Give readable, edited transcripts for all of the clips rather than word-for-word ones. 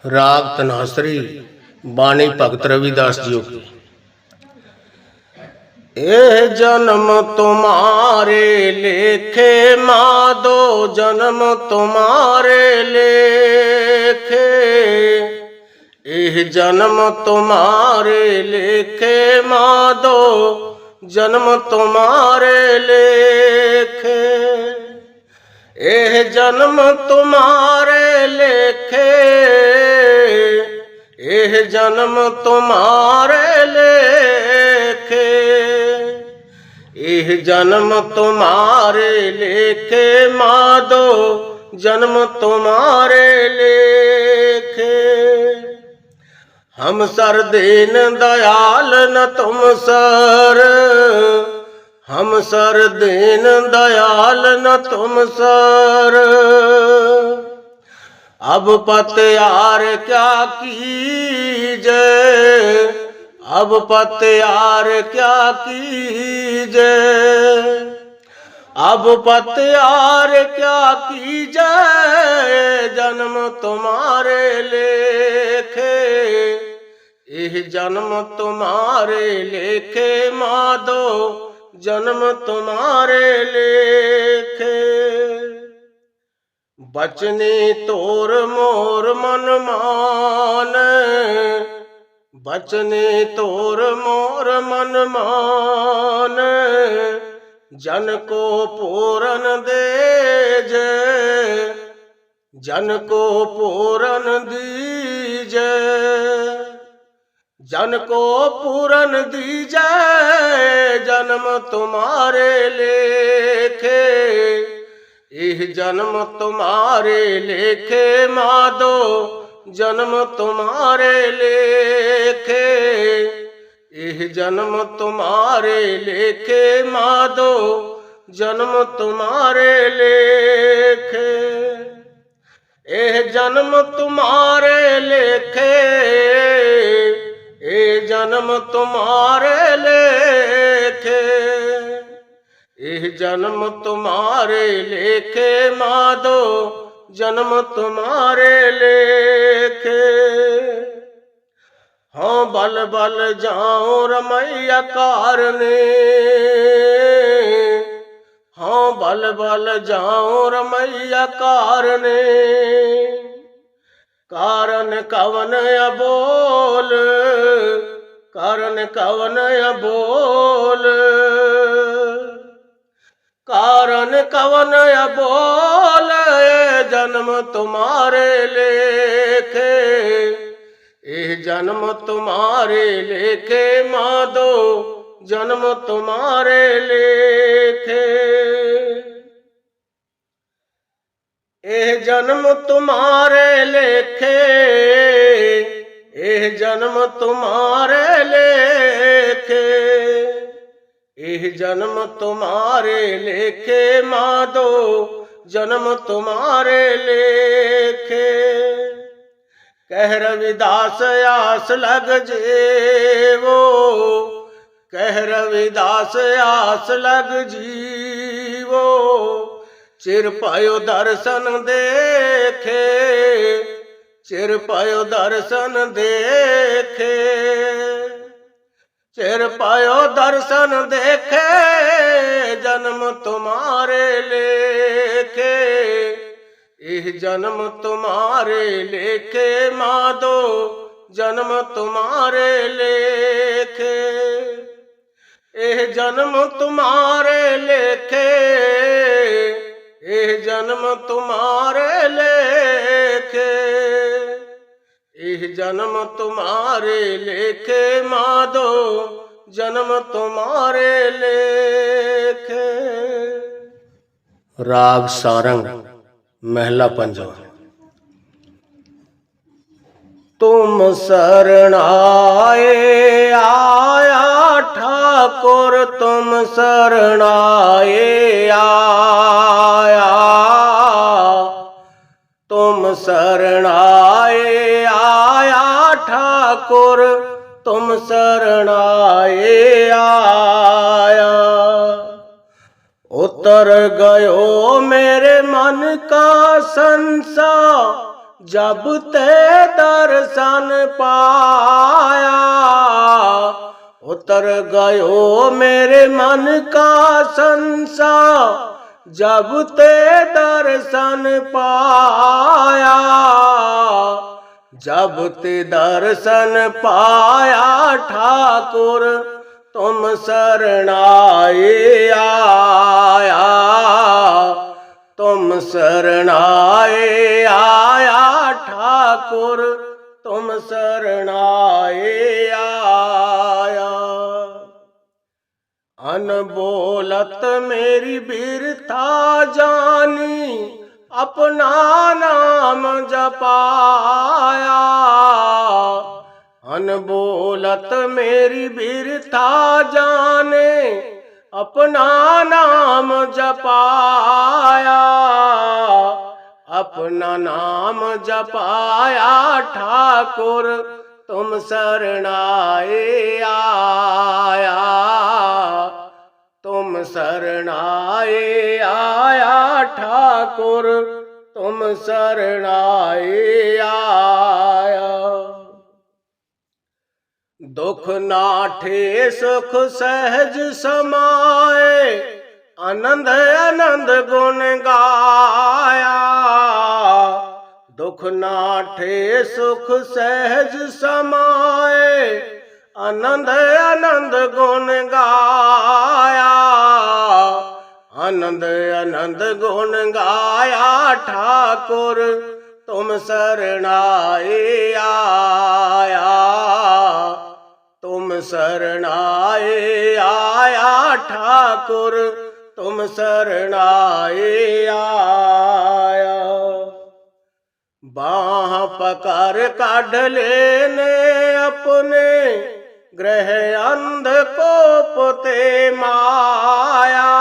राग तन्हासरी बाणी भगत रविदास जी की। ए जन्म तुम्हारे लेखे माधो, जन्म तुम्हारे लेखे। एह जन्म तुम्हारे लेखे माधो, जन्म तुम्हारे लेखे। एह जन्म तुम्हारे लेखे, एह जन्म तुम्हारे लेखे। एह जन्म तुम्हारे लेखे माधो, जन्म तुम्हारे लेखे। हम सर दीन दयाल न तुम सर, हम सर दीन दयाल न तुम सर। अब पत्यार क्या कीजे, अब पत्यार क्या कीजे। अब पत्यार क्या कीजे, जन्म तुम्हारे लेखे। यह जन्म तुम्हारे लेखे माधो, जन्म तुम्हारे लेखे। बचने तोर मोर मन मान, बचने तोर मोर मन मान। जन को पूरन देजे, जन को पूरन दीजे। जन को पूरन दीजे, जन्म तुम्हारे लेखे। यह जन्म तुम्हारे लेखे माधो, जन्म तुम्हारे लेखे। यह जन्म तुम्हारे लेखे माधो, जन्म तुम्हारे लेखे। यह जन्म तुम्हारे लेखे, यह जन्म तुम्हारे लेखे। यह जन्म तुम्हारे लेखे माधो, जन्म तुम्हारे लेखे। हाँ बल बल जाऊं रमैया कारने, हाँ बल बल जाऊं रमैया कारने। कारण कवन अबोल, कारण कवन अबोल। कारण कवन अबोल, जन्म तुम्हारे लेखे। यह जन्म तुम्हारे लेखे माधो, जन्म तुम्हारे लेखे। यह जन्म तुम्हारे लेखे, यह जन्म तुम्हारे लेखे। यह जन्म तुम्हारे लेखे माधो, जन्म तुम्हारे लेखे। कह रविदास आस लग जेवो, कह रविदास आस लग जीवो। चिर पायो दर्शन देखे, चिर पायो दर्शन देखे। चिर पायो दर्शन देखे, जन्म तुम्हारे लेखे। यह जन्म तुम्हारे लेखे माधो, जन्म तुम्हारे लेखे। यह जन्म तुम्हारे लेखे, यह जन्म तुम्हारे लेखे। यह जन्म तुम्हारे लेखे माधो, जन्म तुम्हारे लेखे। राग सारंग महला पंजवा। तुम शरण आए आया ठाकुर, तुम शरण आए आया। तुम शरण आए आया ठाकुर, तुम शरण आए आया। उतर गयो मेरे मन का संसा, जब ते दर्शन पाया, उतर गयो मेरे मन का संशय। जब ते दर्शन पाया, जब ते दर्शन पाया ठाकुर तुम शरणाए आया, तुम शरणाए आया ठाकुर तुम शरणाए आया। अनबोलत मेरी बिरथा जानी, अपना नाम जपाया। अनबोलत मेरी बिरथा जाने, अपना नाम जपाया। अपना नाम जपाया ठाकुर तुम शरणाए आया, तुम शरणाए आया ठाकुर तुम शरणाए आया। दुख नाठे सुख सहज समाए, आनंद आनंद गुण गाया। दुख नाठे सुख सहज समाए, आनंद आनंद गुण गाया। आनंद आनंद गुण गाया ठाकुर तुम शरणाए आया, तुम शरणाए आया ठाकुर तुम शरणाए आया। बाह पकड़ काढ़ लेने अपने, ग्रह अंधकोप ते माया।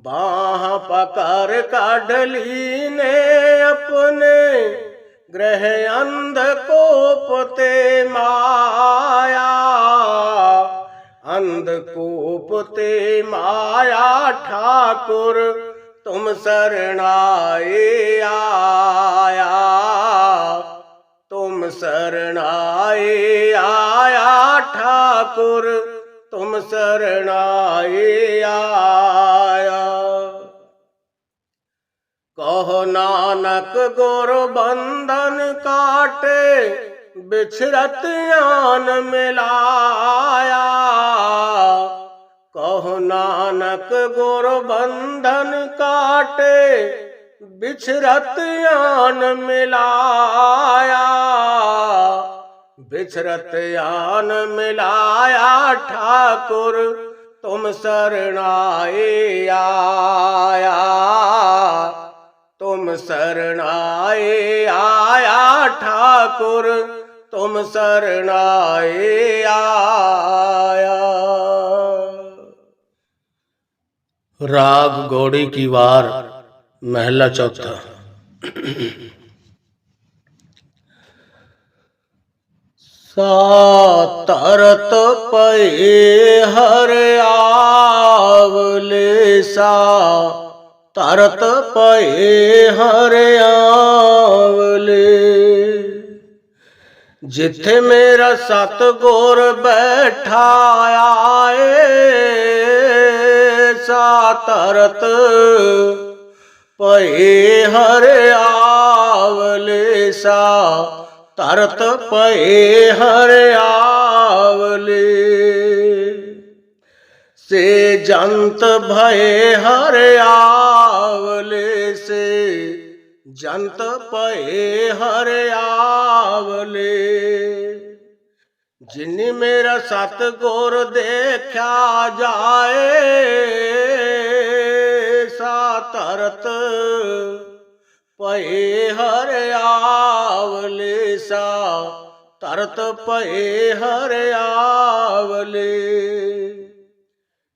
बाह पकड़ काढ़ लीने अपने, ग्रह अंधकोप ते माया। अंधकोप ते माया ठाकुर तुम शरणाए आया, तुम शरणाए आया ठाकुर तुम शरणाए आया। कहो नानक गुर बंधन काटे, बिछरत आन मिलाया। कहो नानक गुर बंधन काटे, बिछरत आन मिलाया। बिछरत आन मिलाया ठाकुर तुम शरणाए आया, तुम शरणाए आया ठाकुर तुम शरणाए आया। राग घोड़ी की वार, महला चौथा। सा तरत पए हर आवले, सा तरत पए हर आवले। जिथे मेरा सतगुर बैठा आए, सा तरत पए हर आवले। सा तरत पए हर आवले। से जंत भये हर आवले, से जंत पए हर आवले। जिन्नी मेरा सतगुर देखा जाए, सा तरत पए हर आवले। सा तरत पए हर आवले।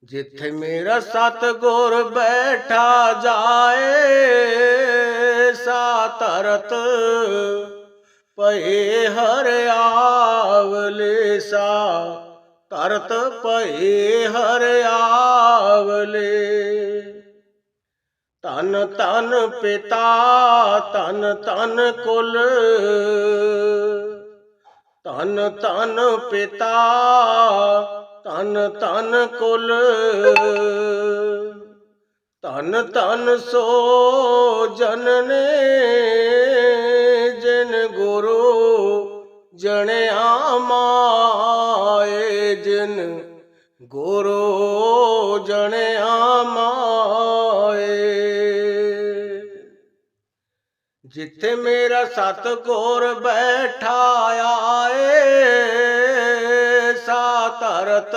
जिथे मेरा सतगुर बैठा जाए, सा तरत पए हर आवले। सा तरत पए हर आवले। ਧਨ ਧਨ ਪਿਤਾ ਧਨ ਧਨ ਕੁਲ, ਧਨ ਧਨ ਪਿਤਾ ਧਨ ਧਨ ਕੁਲ, ਧਨ ਧਨ ਸੋ ਜਨਨੇ ਜਿਨ ਗੁਰੂ ਜਣਿਆ ਮਾਏ, ਜਿਨ ਗੁਰੂ ਜਣਿਆ ਮਾਏ। ਜਿੱਥੇ ਮੇਰਾ ਸਤਿਗੁਰ ਬੈਠਾ ਆਏ, ਸਾ ਧਰਤ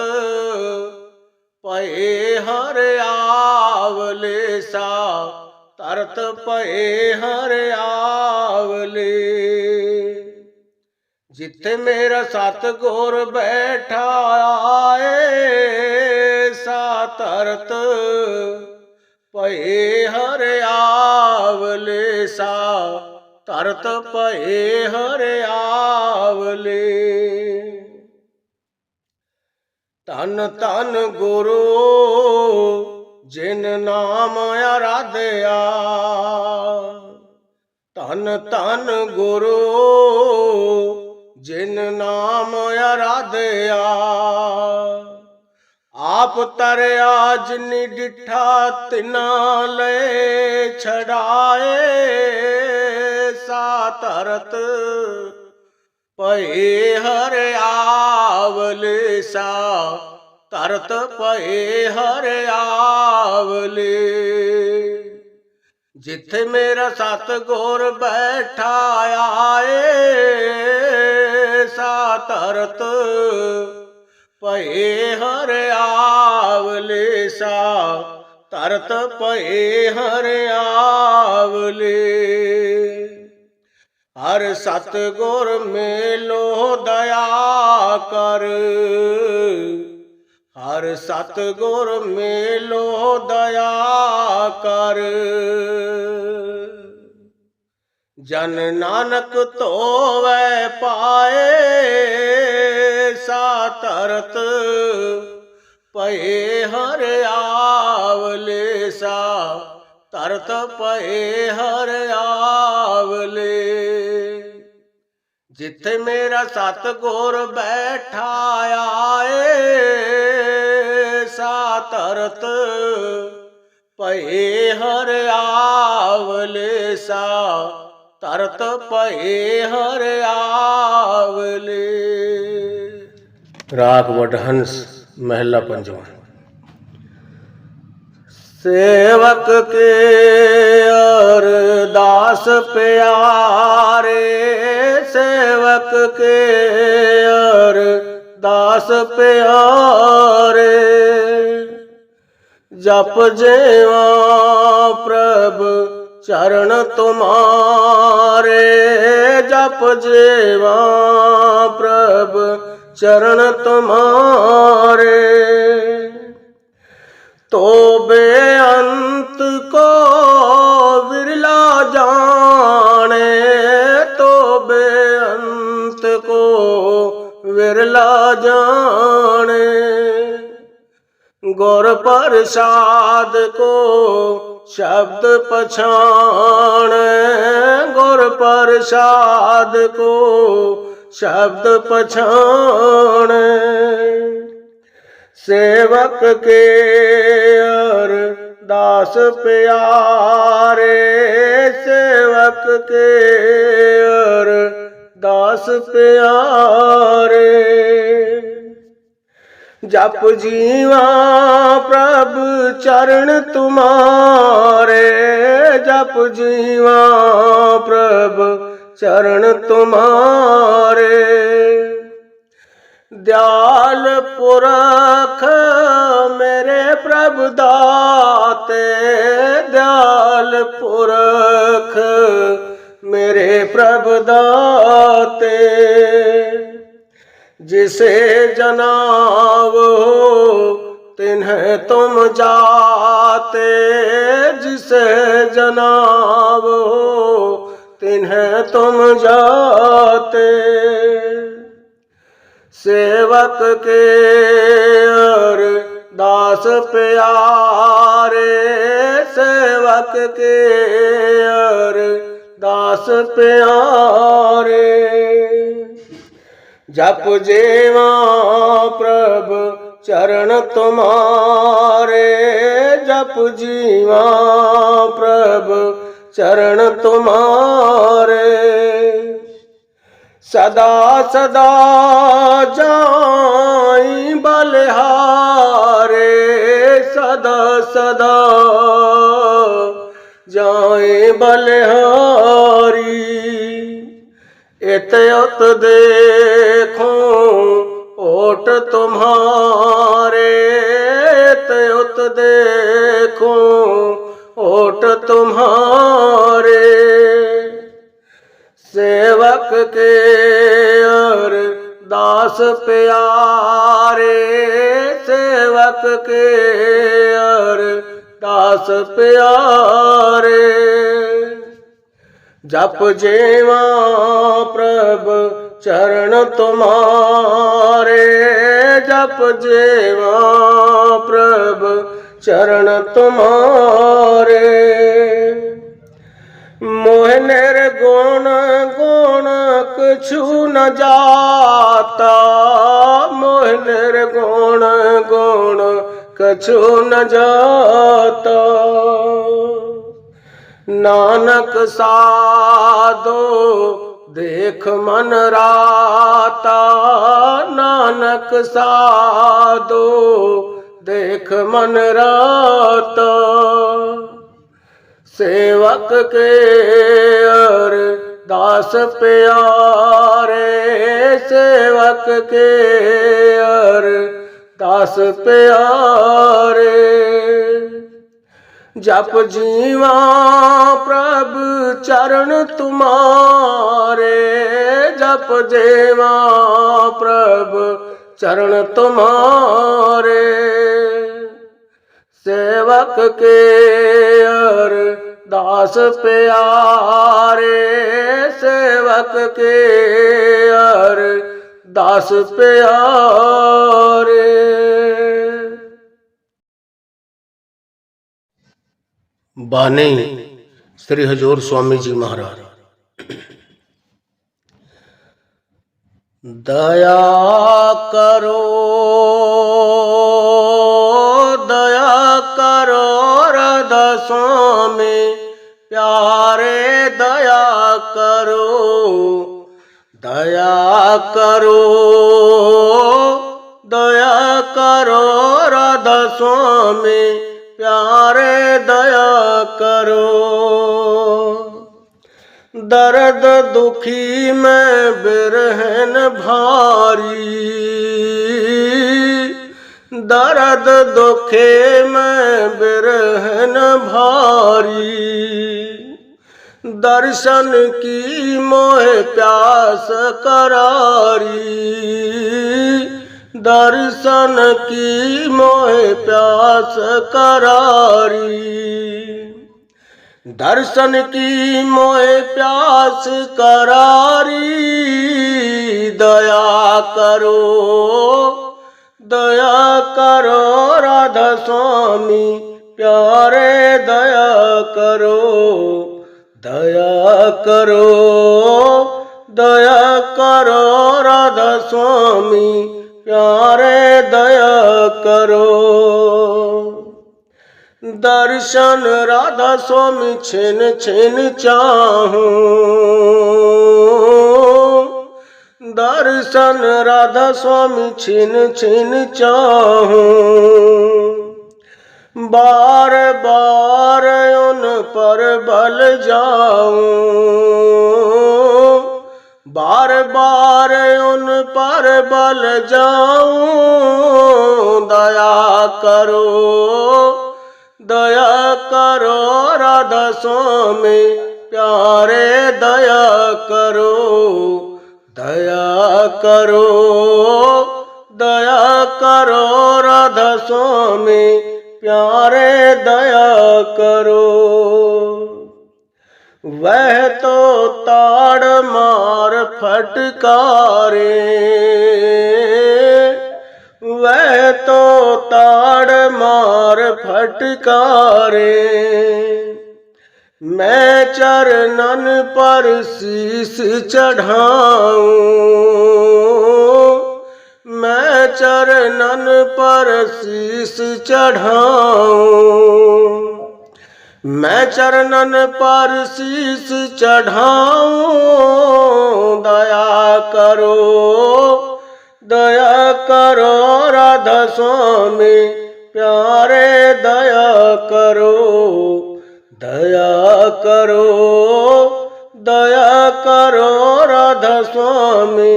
ਭਏ ਹਰਿ ਆਵਲੇ, ਸਾ ਧਰਤ ਭਏ ਹਰਿ ਆਵਲੇ। ਜਿੱਥੇ ਮੇਰਾ ਸਤਿਗੁਰ ਬੈਠਾ ਆਏ, ਸਾ ਧਰਤ ਭਏ ਹਰਿ ਆਵਲੇ, ਸਾ ਧਰਤ ਭਏ ਹਰਿ ਆਵਲੇ। ਧੰਨ ਧੰਨ ਗੁਰੂ ਜਿਨ ਨਾਮ ਆਰਾਧਿਆ, ਧੰਨ ਧੰਨ ਗੁਰੂ ਜਿਨ ਨਾਮ ਆਰਾਧਿਆ। ਆਪ ਤਰਿਆ ਜਿਨੀ ਡਿਠਾ ਤਿਨਾ ਲੈ ਛਡਾਏ, ਸਾ ਧਰਤ ਭਏ ਹਰਿ ਆਵਲੇ, ਸਾ ਧਰਤ ਭਏ ਹਰਿ ਆਵਲੇ। ਜਿੱਥੇ ਮੇਰਾ ਸਤਿਗੁਰ ਬੈਠਾ ਆਏ, ਸਾ ਧਰਤ ਭਏ ਹਰਿ ਆਵਲੇ, ਸਾ ਧਰਤ ਭਏ ਹਰਿ ਆਵਲੇ। ਹਰ ਸਤਿਗੁਰ ਮੇਲੋ ਦਇਆ ਕਰ, ਹਰ ਸਤਿਗੁਰ ਮੇਲੋ ਦਇਆ ਕਰ। ਜਨ ਨਾਨਕ ਧੋਵੈ ਪਾਏ, ਸਾ ਧਰਤ ਭਏ ਹਰਿ ਆਵਲੇ, ਸਾ ਧਰਤ ਭਏ ਹਰਿ ਆਵਲੇ। ਜਿੱਥੇ ਮੇਰਾ ਸਤਿਗੁਰ ਬੈਠਾ ਆਏ, ਸਾ ਧਰਤ ਭਏ ਹਰਿ ਆਵਲੇ, ਸਾ ਧਰਤ ਭਏ ਹਰਿ ਆਵਲੇ। ਰਾਗ ਵਡਹੰਸ ਮਹਿਲਾ ਪੰਜਵਾਂ। सेवक के अरदास प्यारे, सेवक के अरदास प्यारे। जप जेवा प्रभ चरण तुम्हारे, जप जेवा प्रभ चरण तुम्हारे। तो बेअंत को विरला जाने, तो बेअंत को विरला जाने। गुर प्रसाद को शब्द पछाने, गुर प्रसाद को शब्द पछाने। सेवक के अरदास प्यारे, सेवक के अरदास प्यारे। जप जीवा प्रभु चरण तुम्हारे, जप जीवा प्रभु चरण तुम्हारे। दयाल पुरख मेरे प्रभु दाते, दयाल पुरख मेरे प्रभु दाते। जिसे जनावो तिन्हें तुम जाते, जिसे जनावो तिन्हें तुम जाते। सेवक के अरदास प्यारे, सेवक के अरदास प्यारे। जप जेवा प्रभु चरण तुम्हारे, जप जीवा प्रभु चरण तुम्हारे। सदा सदा जाई बलिहारे, सदा सदा जाए बलिहारी। इत उत देखो ओट तुम्हारे, इत उत देखो ओट तुम्हारे। सेवक के अरदास प्यारे, सेवक के अरदास प्यारे। जप जेवा प्रभु चरण तुम्हारे, जप जेवा प्रभु चरण तुम्हारे। मोह निर्गुण गुण कछु न जाता, मोह निर्गुण गुण कछु न जाता। नानक साधो देख मन राता, नानक साधो देख मन राता। सेवक के अरदास प्यारे, सेवक के अरदास प्यारे। जप जीवा प्रभु चरण तुम्हारे, जप जेवा प्रभु चरण तुम्हारे। सेवक के अरदास प्यारे, सेवक के अरदास प्यारे। बानी श्री हजूर स्वामी जी महाराज। दया करो, दया करो रदसों में प्यारे, दया करो, दया करो, दया करो रदसों में प्यारे, दया करो। दर्द दुखी में बिरहन भारी, दर्द दुखे में बिरहन भारी। दर्शन की मोह प्यास करारी, दर्शन की मोह प्यास करारी। दर्शन की मोह प्यास करारी। दया करो, दया करो राधा स्वामी प्यारे, दया करो, दया करो, दया करो राधा स्वामी प्यारे, दया करो। दर्शन राधा स्वामी छिन छिन चाहूं, दर्शन राधा स्वामी छिन छिन चाहूं। बार बार उन पर बल जाऊं, बार बार उन पर बल जाऊं। दया करो, दया करो राधा स्वामी प्यारे, दया करो, दया करो, दया करो राधा स्वामी प्यारे, दया करो। वह तो ताड़ मार फटकारे, वह तो ताड़ मार फटकारे। फटकारे। मैं चरणन पर शीश चढ़ाऊं, मैं चरणन पर शीश चढ़ाऊं, मैं चरणन पर शीश चढ़ाऊं। दया करो राधा स्वामी प्यारे, दया करो, दया करो राधा स्वामी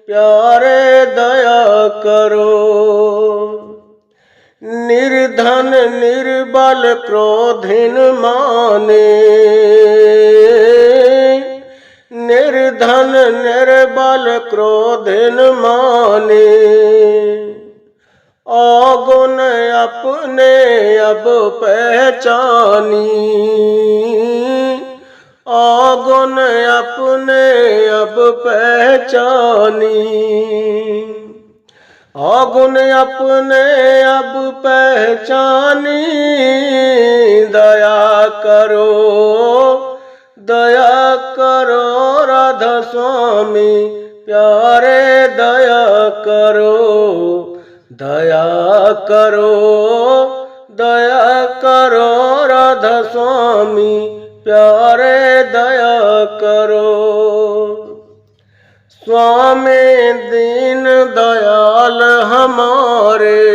प्यारे, दया करो। निर्धन निर्बल क्रोधिन माने, निर्धन निर्बल क्रोधिन माने। अवगुण अपने अब पहचानी, अवगुण अपने अब पहचानी, अवगुण अपने अब पहचानी। दया करो राधा स्वामी प्यारे, दया करो, दया करो राधा स्वामी प्यारे, दया करो। स्वामी दीन दयाल हमारे,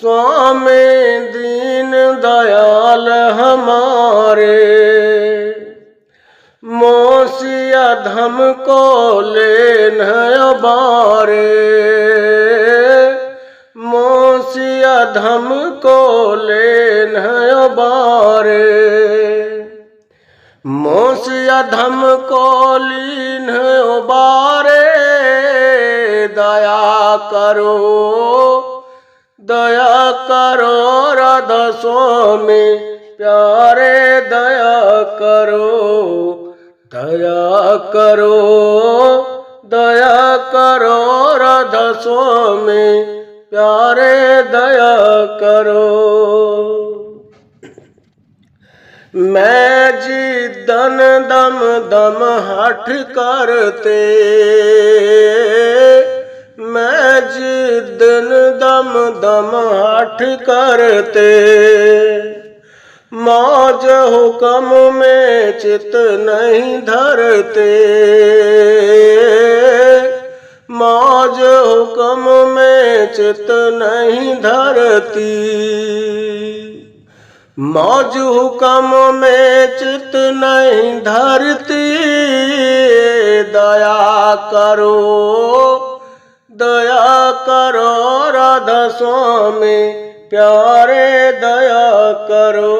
स्वामी दीन दयाल हमारे। मोसिया धम को लेन बारे, मोसिया धम को लेन बारे। मोसिया धम को लीन बारे। दया करो राधा स्वामी प्यारे, दया करो, दया करो राधा स्वामी प्यारे, दया करो। मैं जिदन दम दम हठ करते, मैं जिदन दम दम हठ करते। मौज हुक्म में चित नहीं धरते, मौज हुक्म में चित नहीं धरती। मौज हुक्म में चित नहीं धरती। दया करो राधा स्वामी प्यारे, दया करो,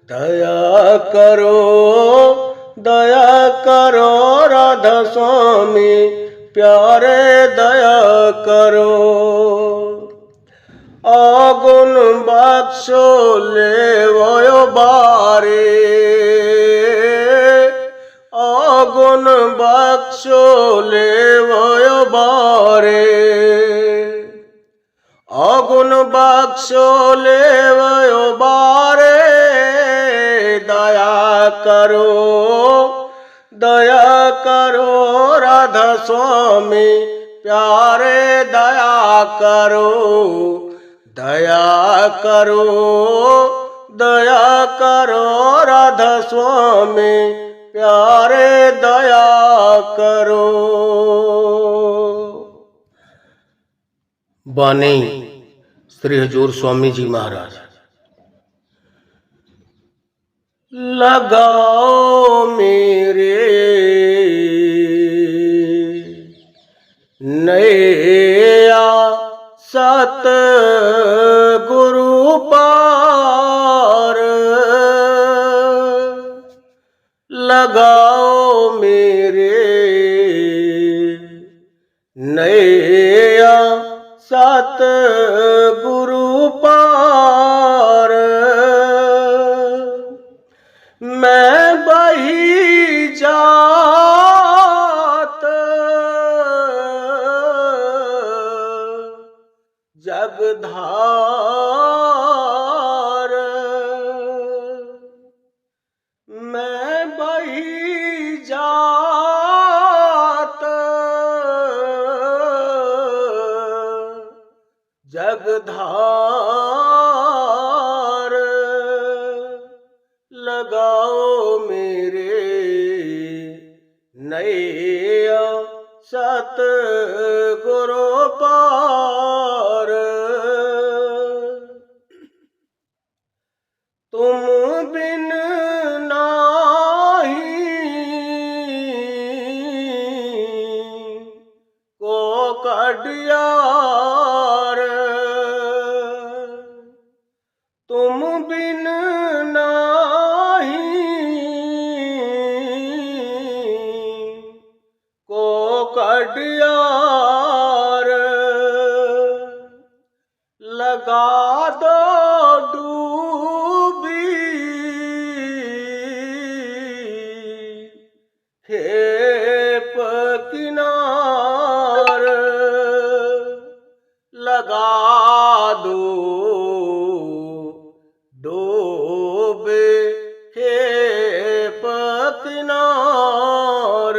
दया करो राधा स्वामी प्यारे, दया करो। अवगुण बख्शो लेवो बारे, अवगुण बख्शो लेवो बारे। अवगुण बख्शो लेवो बारे। दया करो राधा स्वामी प्यारे, दया करो, दया करो राधा स्वामी प्यारे, दया करो। बानी श्री हजूर स्वामी जी महाराज। लगाओ मेरे नैया सत गुरु पार, लगाओ मेरे नैया सत गुरु पार। मैं बही जात जगधारी जगधार लगाओ मेरे नैया सतगुरु पार। तुम बिन नाही को कडियार, तुम बिन नाही को कडियार। लगा दो डूबी खेप किनार, लगा दो डूबे खेप किनार।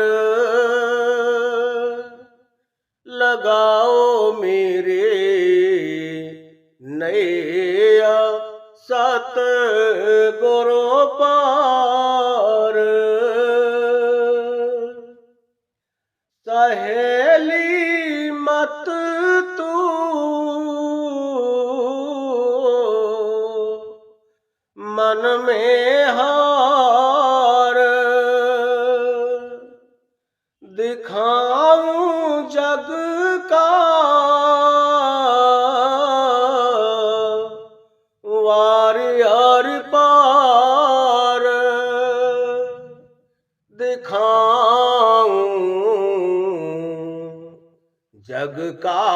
लगाओ मेरे नैया सतगुरु पार। सहेली मत तू मन में हार, दिखाऊं जग का वार यार पार। दिखाऊं जग का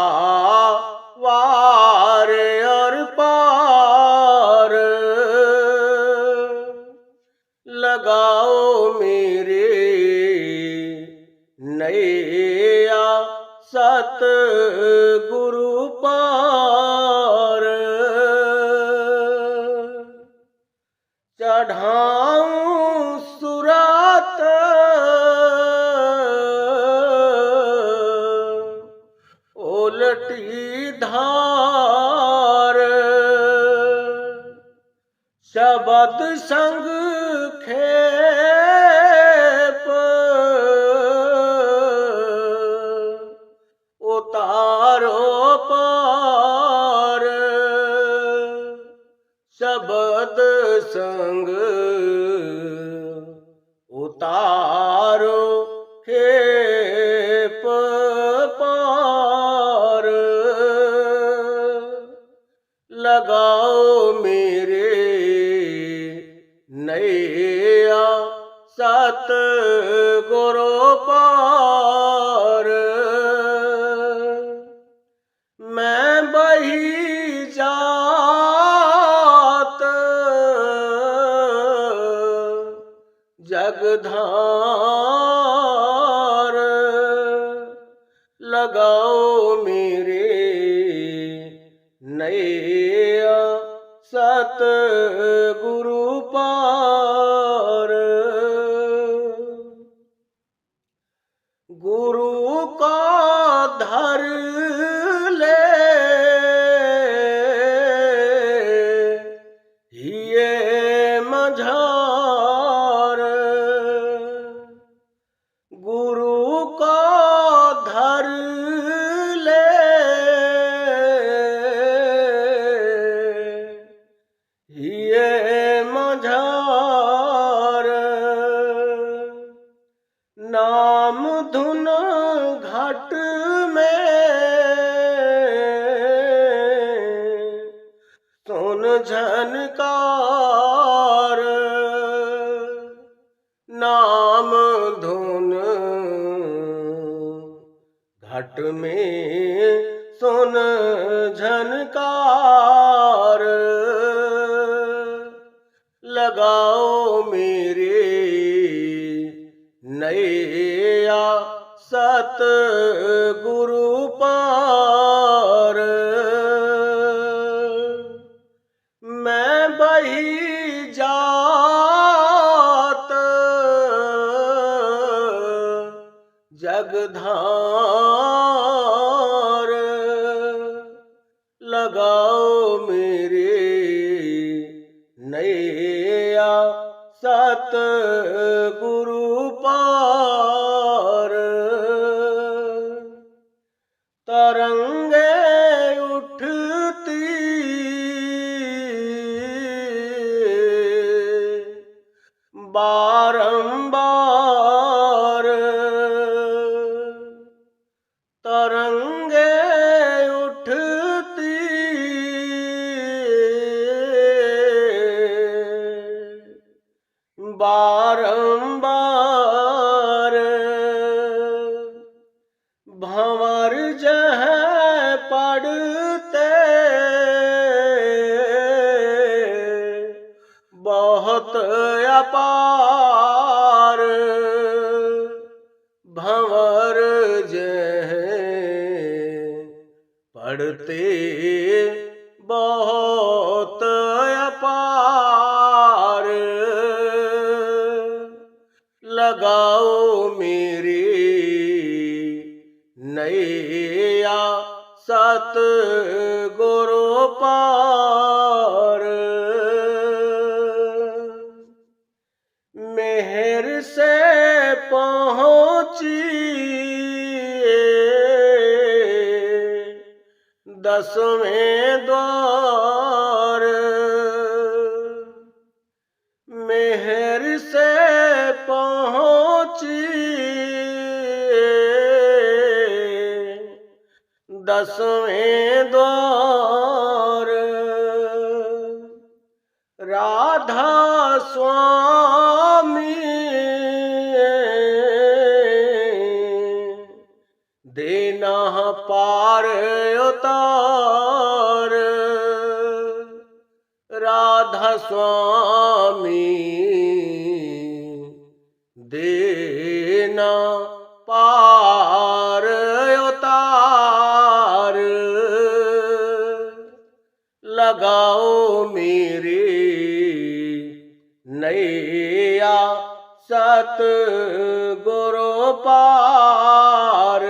वार और पार। लगाओ मेरे नैया सतगुरु पार। चढ़ाऊं सुरात उलटी धार, शबद संग खेप उतारो पार। शबद संग उतारो खेप पार। लगाओ मेरे नैया सतगुरु पार। मैं बही जात जगधार, लगाओ मेरे नैया सतगुरु पार। गुरु का धर ले ये मझार, गुरु का धर ले ये मझार। नाम धुन घट में सुन झनकार, नाम धुन घट में सुन झनकार। लगाओ मेरे नैया सतगुरु पार। मैं बही जात जगधार, लगा तरंगे उठती बारंबार, तरंगे उठती बारंबार, भंवर जह पड़ते बहुत अपार, भंवर जह पड़ते बहुत अपार, लगाओ मेरी नैया सतगुरु पार, मेहर से पहुँची 10वें द्वार, मेहर से पहुँची 10वें द्वार, राधा स्वामी देना पार उतार, राधा स्वामी देना पार उतार, लगाओ मेरी नैया सतगुरु पार,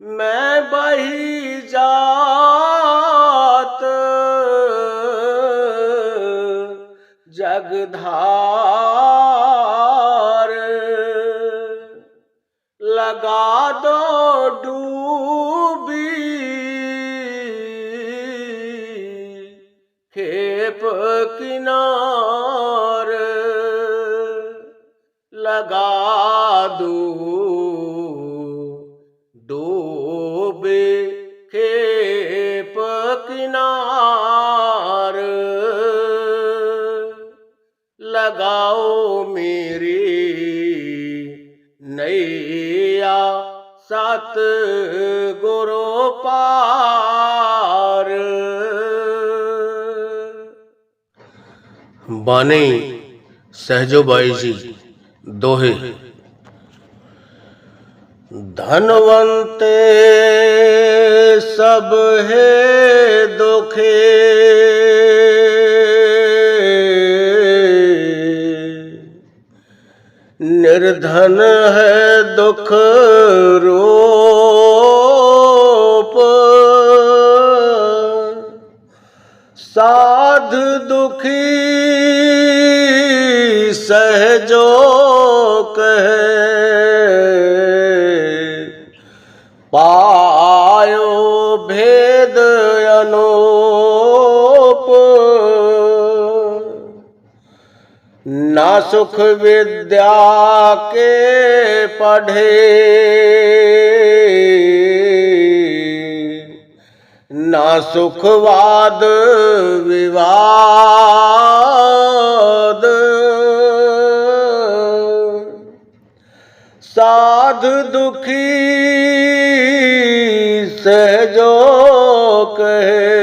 मैं बही जात जगधार, लगा दो डूबी खेप किनार, लगा दो डूबे खेप किनार, लगाओ मेरी नैया सतगुरु पार। बानी सहजोबाई जी दोहे। धनवंते सब है दुखे, निर्धन है दुख रूप, साध दुखी सहजो कहे, पायो भेद अनूप, ना सुख विद्या के पढ़े, ना सुखवाद विवाद, साध दुखी सहजो कहे,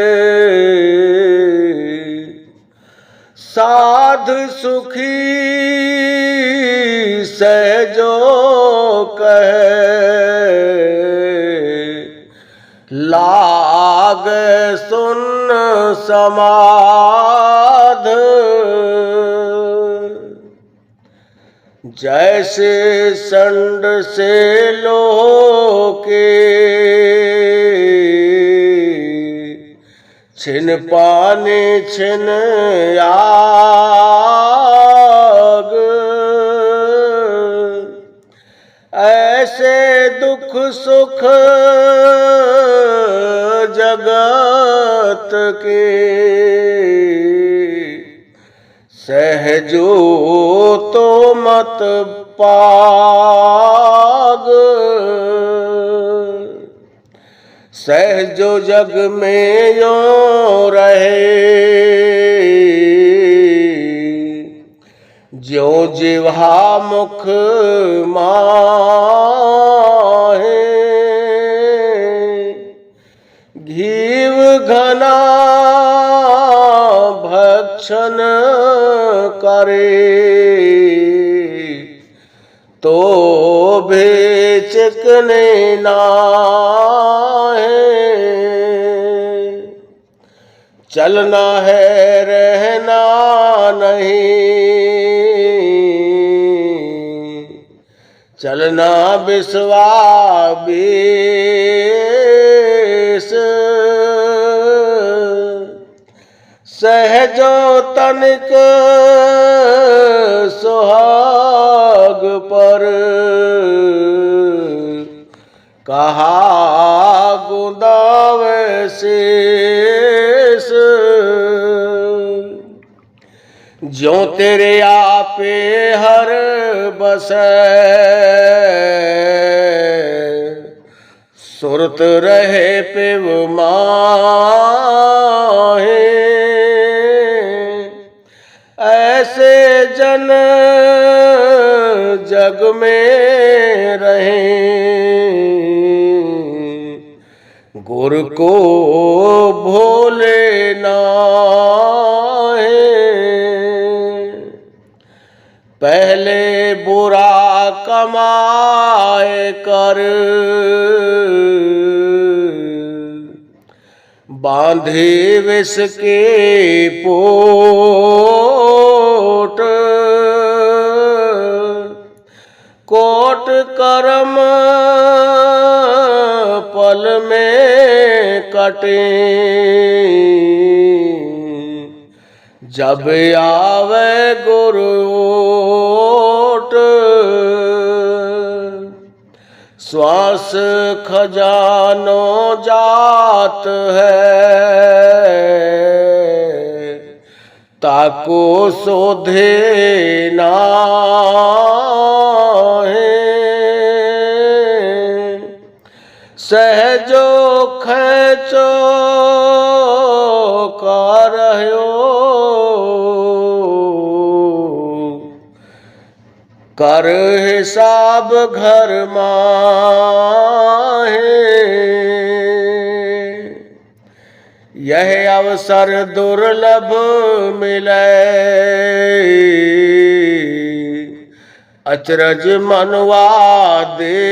साध सुखी सहजो कहे, लाग सुन समाध, जैसे संड से लोके, छिन पानी छिन आग, ऐसे दुख सुख जगत के सहजो तो मत पाग। सहजो जग में यो रहे ज्यों जिह्वा मुख माहे। घीव घना भक्षण करे तो भी चिकने नाहे। चलना है रहना नहीं, चलना विश्वास। सहजो तनिक सुहाग पर कहा गुदावे शेष। ज्यों तेरे आपे हर बसै सुरत रहे पिव माहे। ऐसे जन जग में रहें गुर को भूले नाहे। पहले बुरा कमाए कर बांधे विष के पोट। कोट कर्म पल में कटे जब आवे गुरु ओट। श्वास खजानो जात है ताको शोधे नाहे। सहजो खेचो करयो कर हिसाब घर माहे। यह अवसर दुर्लभ मिले अचरज मनवा दे।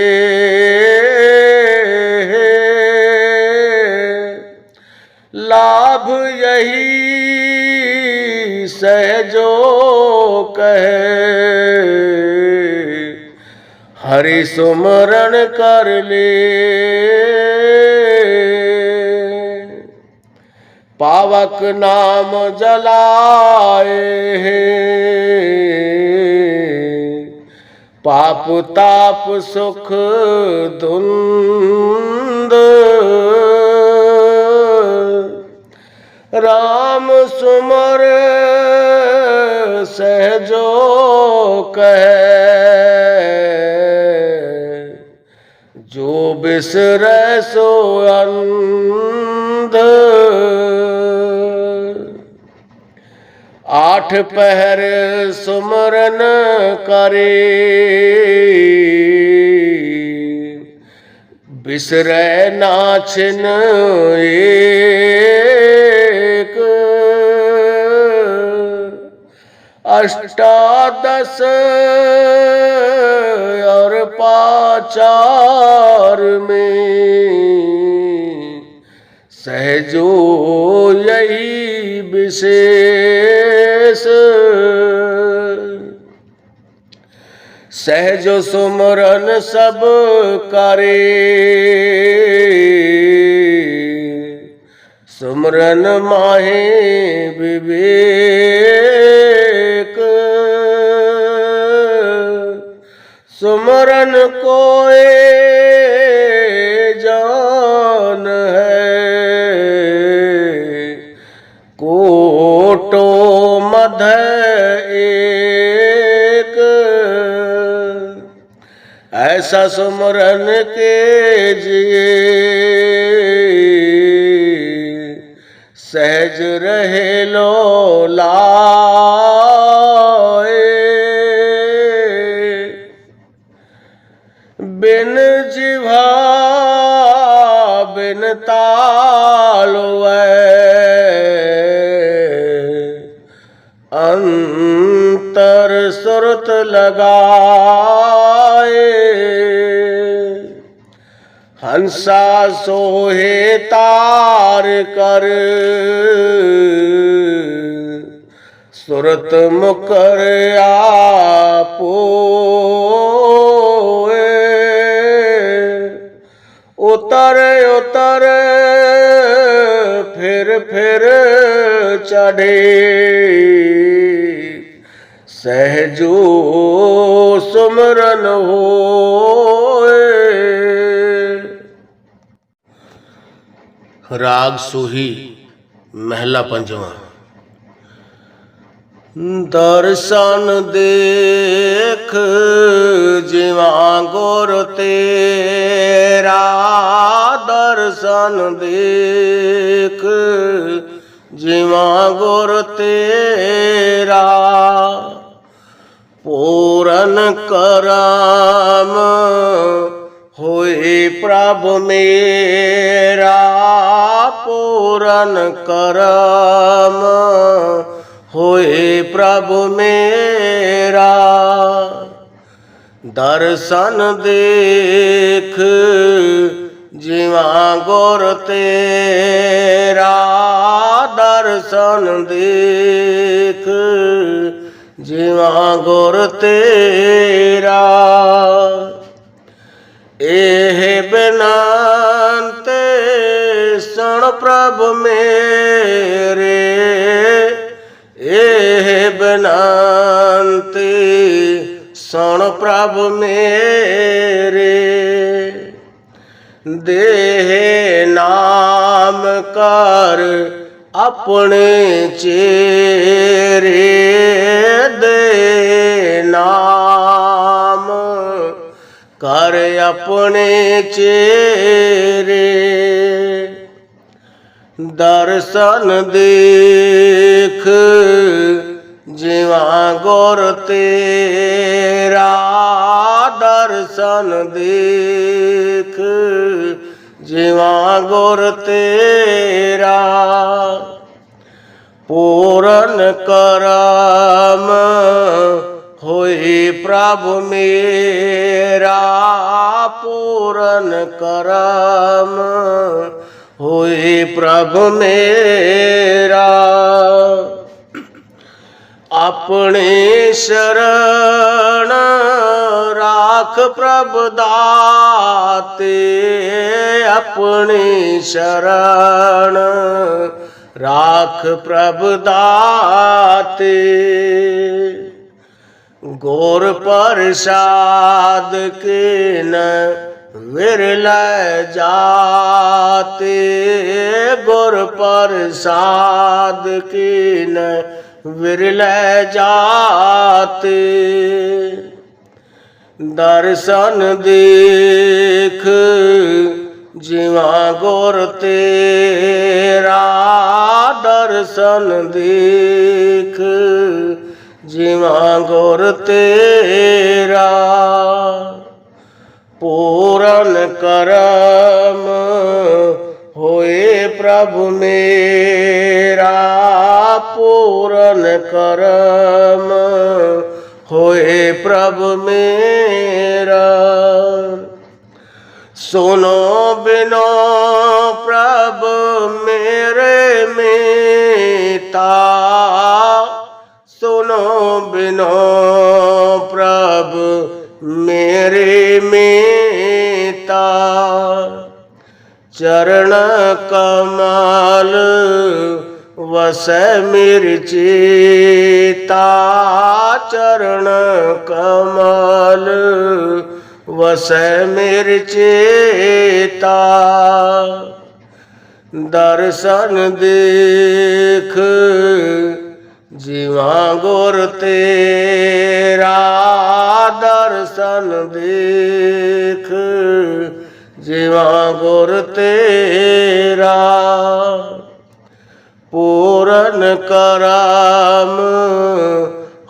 लाभ यही सहजो कहे हरि सुमरण कर ले। पावक नाम जलाए पाप ताप सुख धुंध। राम सुमर सहजो कहे जो बिसरे सो अंध। आठ पहर सुमरन करे बिसरे नाछिन एक। अष्टादश और पाचार में सहजो यही विशेष। सहजो सुमरन सब करे सुमरन माहे विवेक। सुमरन कोए जान है, कोटो मध एक। ऐसा सुमरन के जिए सहज रहे लो लाए। बिन जिभा बिन ताल अंतर सुरत लगाए। हंसा सोहे तार कर, सुरत मुकर आपोए। उतर उतर फिर चढ़े, सहजो सुमरन होए। राग सोही महला पंजवा। दर्शन देख जिवा गुर तेरा, दर्शन देख जिवा गुर तेरा। पूरन करम होए प्रभु मेरा, पूरन करम होए प्रभु मेरा। दर्शन देख जिवा गुर तेरा, दर्शन देख जिवा गुर तेरा। एह बिनते सुन प्रभु मेरे, एह बिनती सुन प्रभु मेरे। देह नाम कर अपने चेरे, दे नाम कर अपने चेरे। दर्शन देख जिवा गुर तेरा, दर्शन देख जिवा गुर तेरा। पूरन करम होए प्रभु मेरा, पूरन करम होए प्रभु मेरा। अपने शरण राख प्रभु दाते, अपनी शरण राख प्रभु दाते। गुर प्रसाद के न विरल जाते, गुर प्रसाद के न विरल जाते। दर्शन देख जिवा गुर तेरा, दर्शन देख जिवा गुर तेरा। पूरन करम होए प्रभु मेरा, पूरन करम होए प्रभु मेरा। सुनो बिनो प्रभु मेरे मीता, सुनो बिनो प्रभु मेरे मीता। चरण कमल वसै मेरे चेता चरण कमल वसै मेरे चेता। दर्शन देख जीवा गुर तेरा दर्शन देख जीवा गुर तेरा। पूरन करम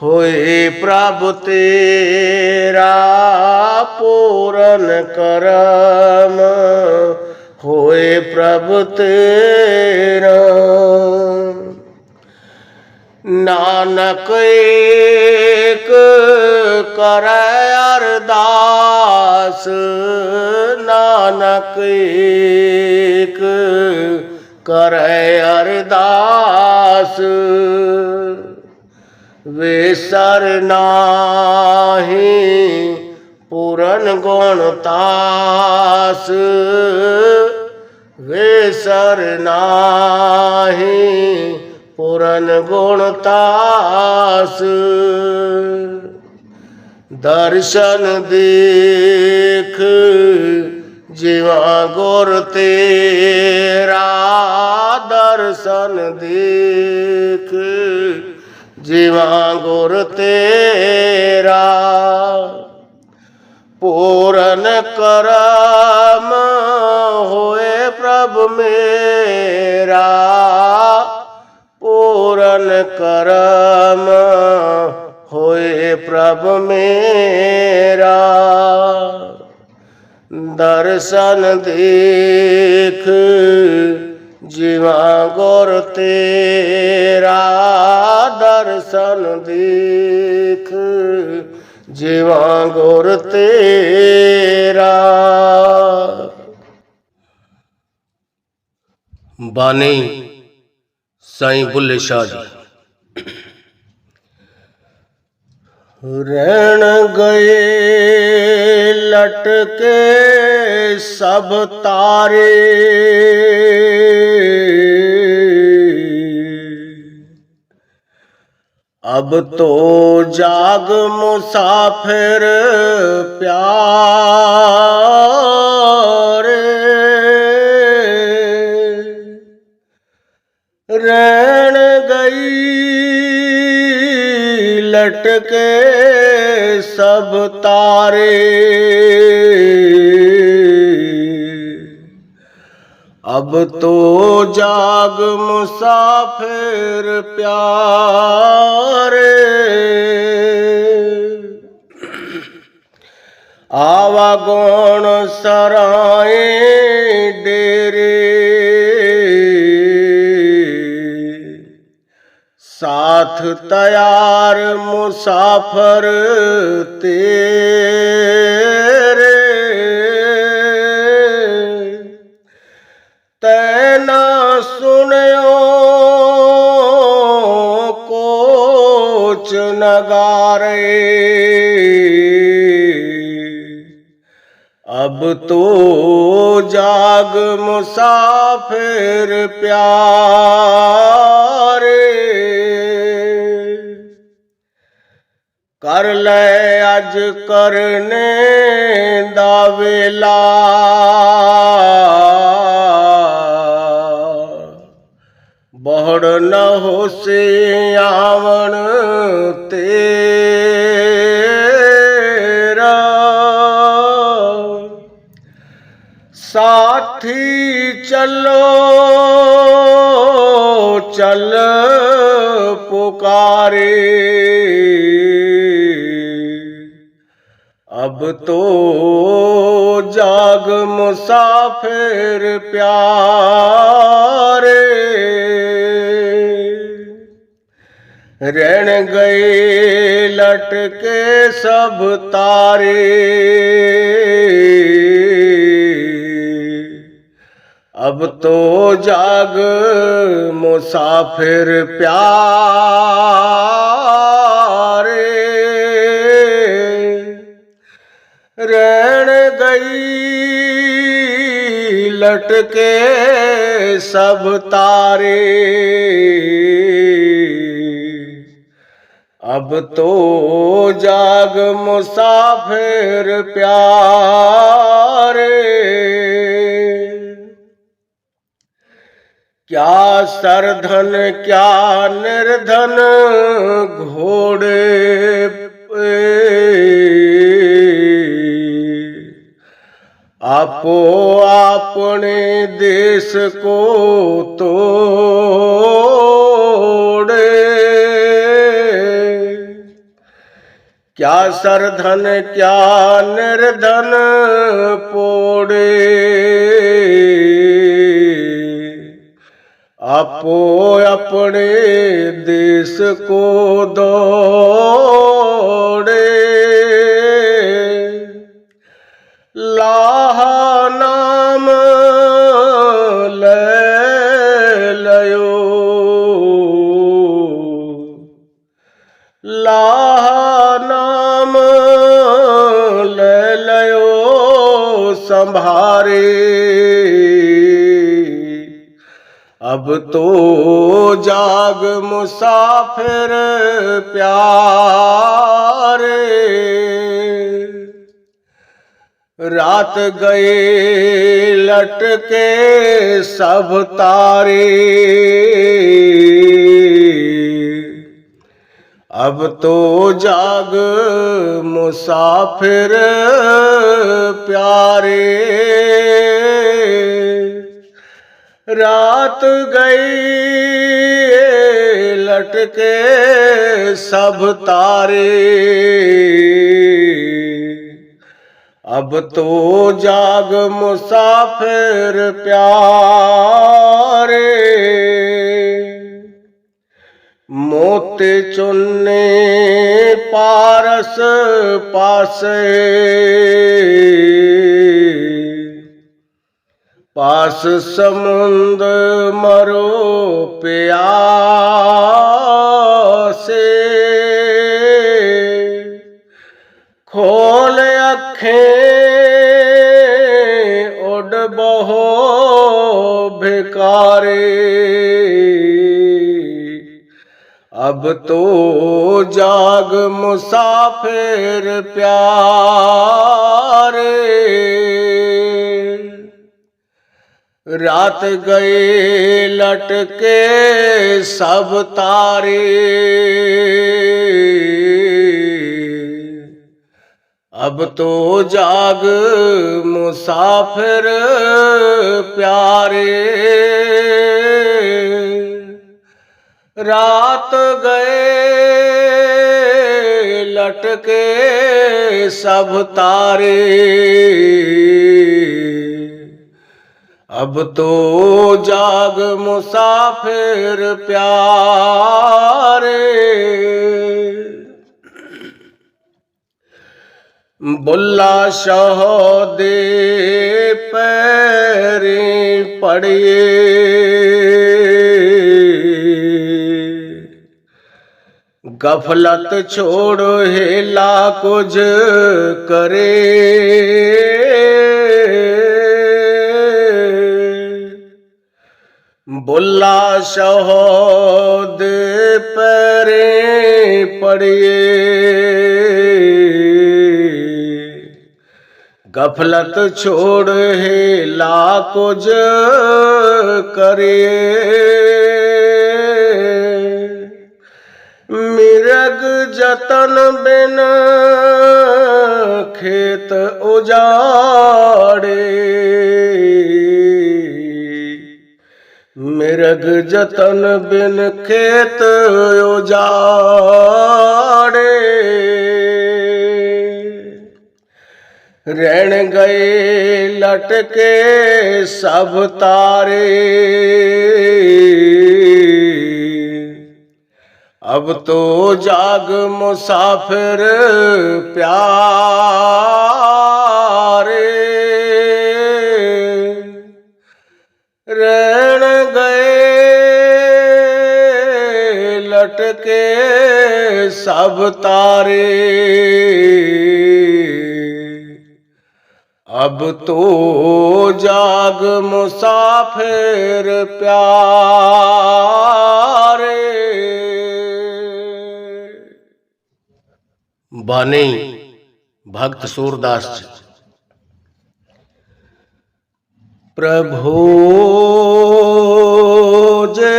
होए प्रभु तेरा पूरन करम होए प्रभु तेरा। नानक एक करे अरदास नानक एक करे अरदास। वे सर नाहि पूरन गुण तास वे सर नाहि पूरन गुण तास। दर्शन देख जीवा गुर तेरा दर्शन देख जीवा गुर तेरा। पूरन करम होए प्रभु मेरा पूरन करम होए प्रभु मेरा। दर्शन देख जीवा गुर तेरा दर्शन देख जीवा गुर तेरा। बानी साईं बुल्ले शाह जी। रैन गए लटके सब तारे अब तो जाग मुसाफिर प्यारे। रैन गई लटके सब तारे अब तो जाग मुसाफिर प्यारे। आवागौण सराए डेरे साथ तैयार मुसाफर तेरे। तैना सुनयो कोच नगारे अब तो जाग मुसाफिर प्यारे। कर ले अज करने दा वेला बहुड़ न हो से आवन तेरा। साथी चलो चल पुकारे अब तो जाग मुसाफिर प्यारे। रैन गए लटके सब तारे अब तो जाग मुसाफिर प्यारे। रैन गई लटके सब तारे, अब तो जाग मुसाफिर प्यारे। क्या सरधन क्या निर्धन घोड़े पे, आपो अपने देश को तोड़े। क्या सरधन क्या निर्धन पोड़े, आपो अपने देश को दौड़े। लाह नाम ले लयो, लाह नाम ले लयो संभारे। अब तो जाग मुसाफिर प्यारे, रात गए लटके सब तारे। अब तो जाग मुसाफिर प्यारे, रात गई लटके सब तारे। अब तो जाग मुसाफिर प्यारे, मोती चुन्ने पारस पासे, पास समुंद मरो प्यासे। खोल अखें उड़ बहो भिकारे, अब तो जाग मुसाफिर प्यारे। रात गए लटके सब तारे, अब तो जाग मुसाफिर प्यारे। रात गए लटके सब तारे, अब तो जाग मुसाफिर प्यारे। बुल्ला शाह दे पैरे पड़िए, गफलत छोड़ो हेला कुछ करे। बुल्ला शाह दे पैरे पड़िए, गफलत छोड़ हेला कुछ करिए। मिरग जतन बिन खेत उजाड़े, मिरग जतन बिन खेत उजाड़े। रैन गए लटके सब तारे, अब तो जाग मुसाफिर प्यारे। रैन गए लटके सब तारे, अब तो जाग मुसाफिर प्यारे। बानी भक्त सूरदास जी। प्रभु जे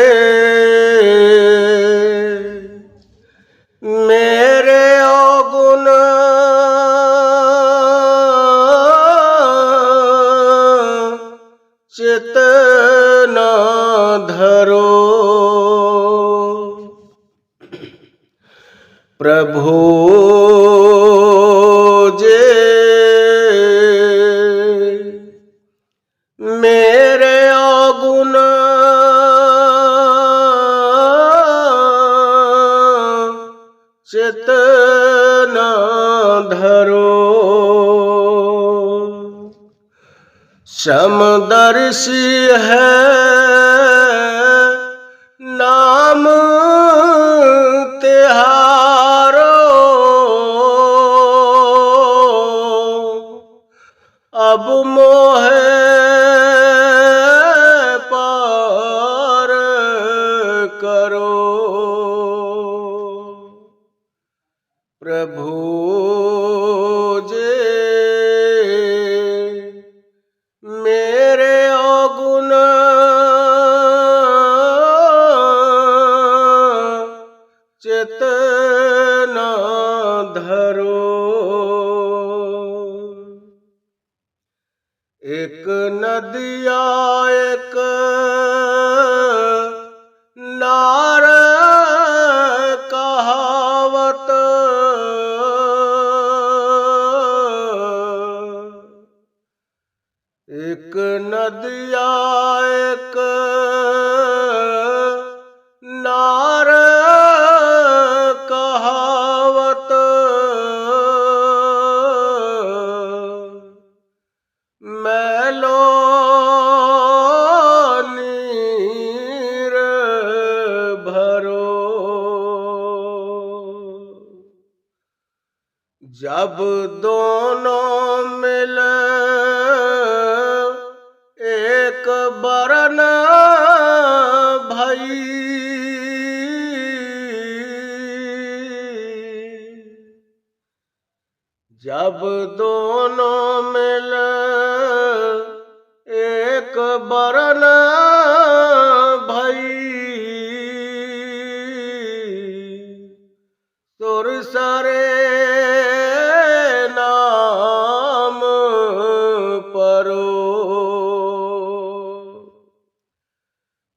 मेरे अवगुण चित न धरो। प्रभु जे मेरे अवगुण चित न धरो। समदर्शी है नाम तिहारो। अब मोहे पार करो। प्रभु जे मेरे अवगुण चित न धरो। एक नदिया एक नार कहावत। एक नदिया एक नार कहावत। मैलो नीर भरो। जब दोनों मिले एक बरन भई। जब दोनों मिले एक बरन भई। सुरसरे नाम परो।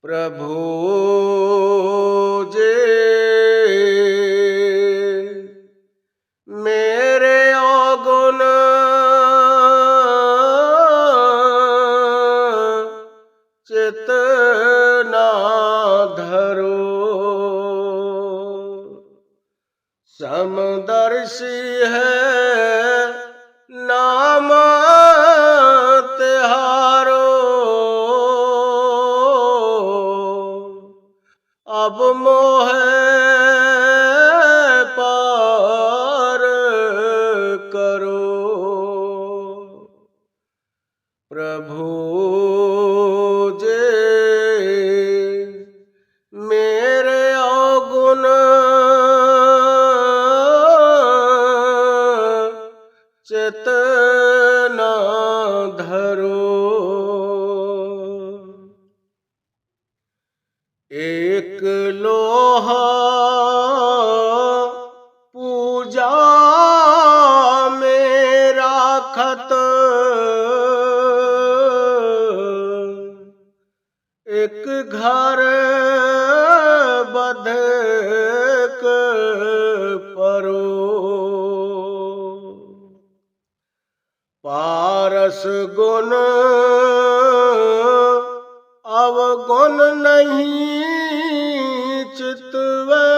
प्रभु जे मेरे अवगुण चित न धरो। समदर्शी है नाम तिहारो। अब मोहे पार करो। प्रभु जे मेरे अवगुण चित न धरो। एक लोहा पूजा में राखत। एक घर बधक परो। पारस गुण अवगुण नहीं चितवे।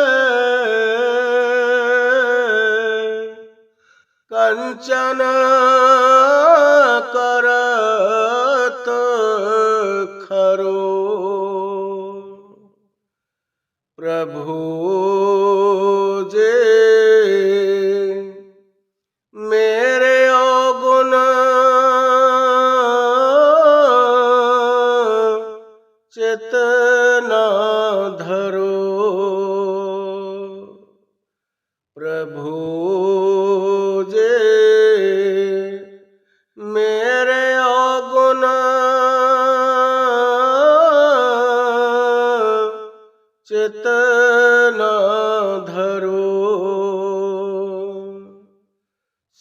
कंचन करत खरो। प्रभु जे मेरे अवगुण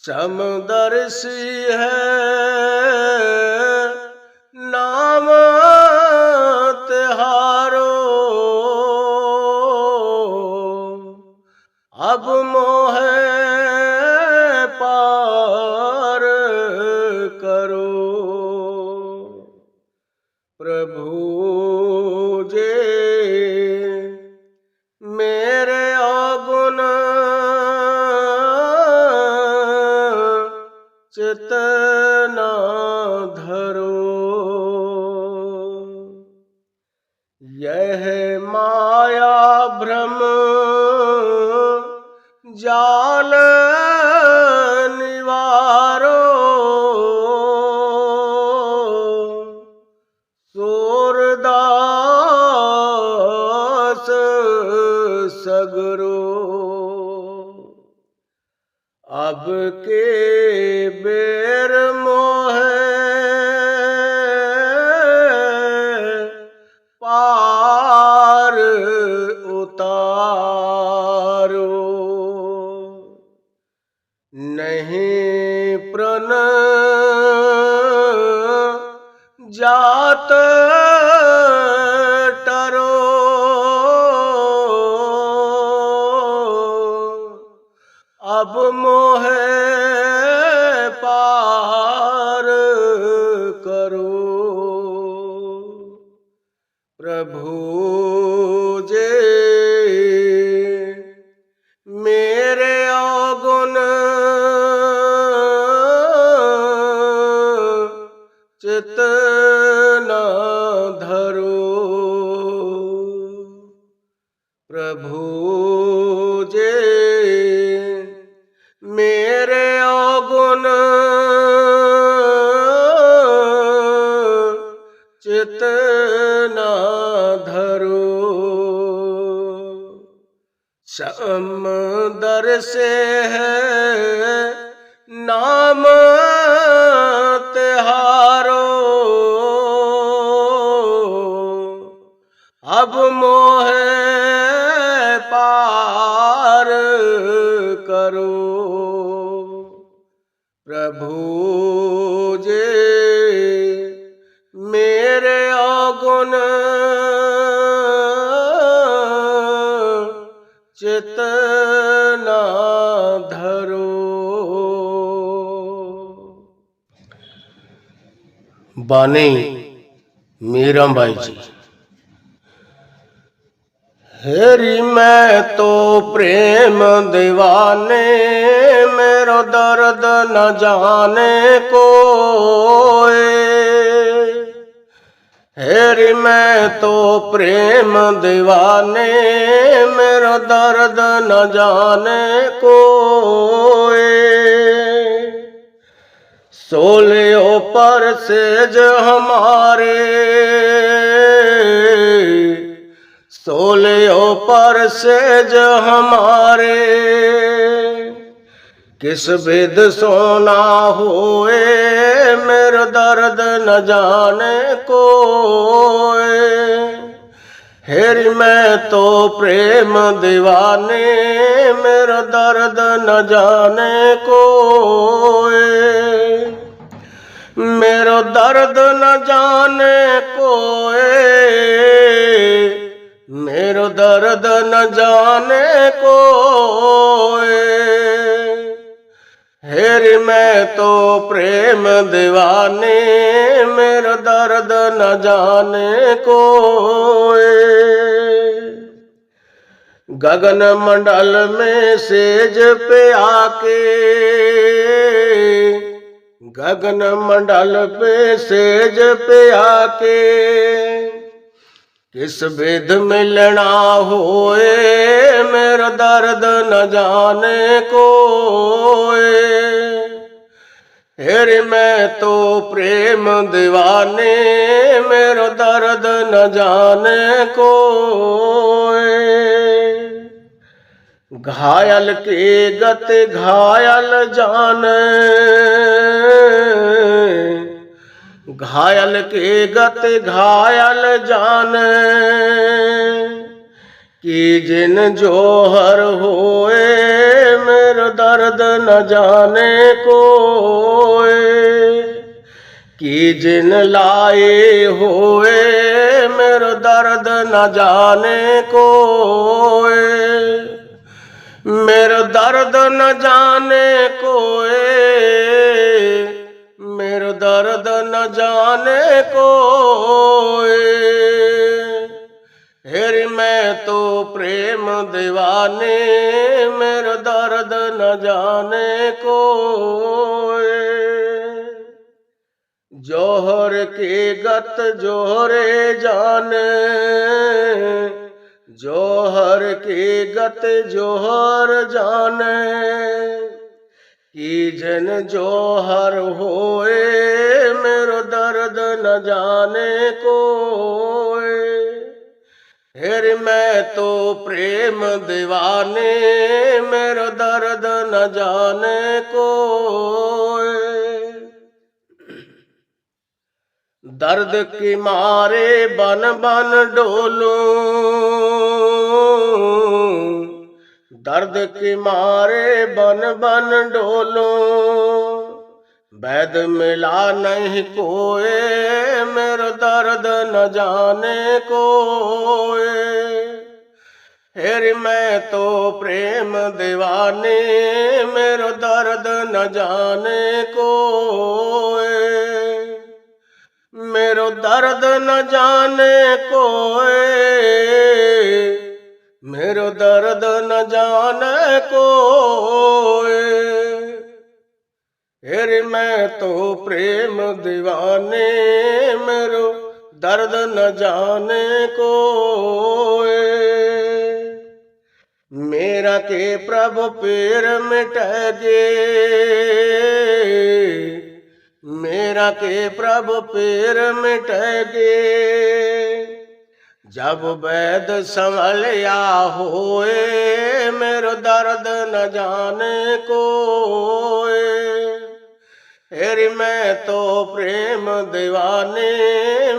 समदर्शी है नाम तिहारो, अब मोह पार करो। प्रभु जे मेरे अवगुण चित न धरो, यह माया भ्रम जाल निवारो, सूरदास सगरो। अब के बेर मोह पार उतारो, नहीं प्रण जात टरो, अब मोह पार करो। प्रभु जे मेरे अवगुण चित न धरो, प्रभु जे मेरे अवगुण चित न धरो। समदर्शी है नाम तिहारो, अब मोह पार करो। प्रभु जे मेरे अवगुण चित न धरो। बानी मीराबाई जी। हेरी मैं तो प्रेम दीवाने, मेरो दर्द न जाने कोई। हेरी मैं तो प्रेम दीवाने, मेरो दर्द न जाने कोई। सोलियों पर सेज हमारे, सोलियों पर सेज हमारे, किस विध सोना हुए, मेरा दर्द न जाने कोई। हेरी मैं तो प्रेम दीवाने, मेरा दर्द न जाने कोई। मेरो दर्द न जाने कोई, मेरो दर्द न जाने कोई। हेरी मैं तो प्रेम दीवाने, मेरो दर्द न जाने कोई। गगन मंडल में सेज पे आके, गगन मंडल पे सेज पे आके, किस विध मिलना होए, मेरा दर्द न जाने कोई। हेरी मैं तो प्रेम दीवाने, मेरा दर्द न जाने कोई। घायल की गति घायल जाने, घायल की गति घायल जाने, कि जिन जोहर होए मेरा दर्द न जाने कोए, कि जिन लाए होए मेरा दर्द न जाने कोए, मेरा दर्द न जाने कोए, मेरा दर्द न जाने कोए। हेरी मैं तो प्रेम दीवाने मेरा दर्द न जाने कोए। जोहर की गत जोहरे जाने, जोहर की गत जोहर जाने, कि जन जोहर होए मेरो दर्द न जाने कोए। हेरी मैं तो प्रेम दीवाने मेरो दर्द न जाने कोए। दर्द की मारे बन बन डोलूं, दर्द की मारे बन बन डोलूं, वैद मिला नहीं कोए मेरो दर्द न जाने कोए। हेरी मैं तो प्रेम दीवाने मेरो दर्द न जाने कोए। मेरो दर्द न जाने कोए, मेरो दर्द न जाने कोए। हेरी मैं तो प्रेम दीवाने मेरो दर्द न जाने कोए। मेरा के प्रभु पीर मिटेगे, मेरा के प्रभु पीर मिटेगे, जब वैद संभलिया होए मेरो दर्द न जाने कोए। हेरी मैं तो प्रेम दीवाने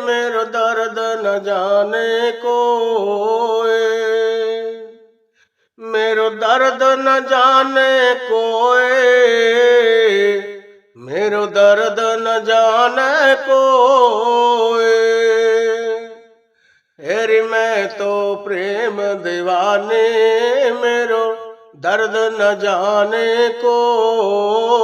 मेरो दर्द न जाने कोए। मेरो दर्द न जाने कोए, मेरो दर्द न जाने कोए। हेरी मैं तो प्रेम दीवाने मेरो दर्द न जाने कोए।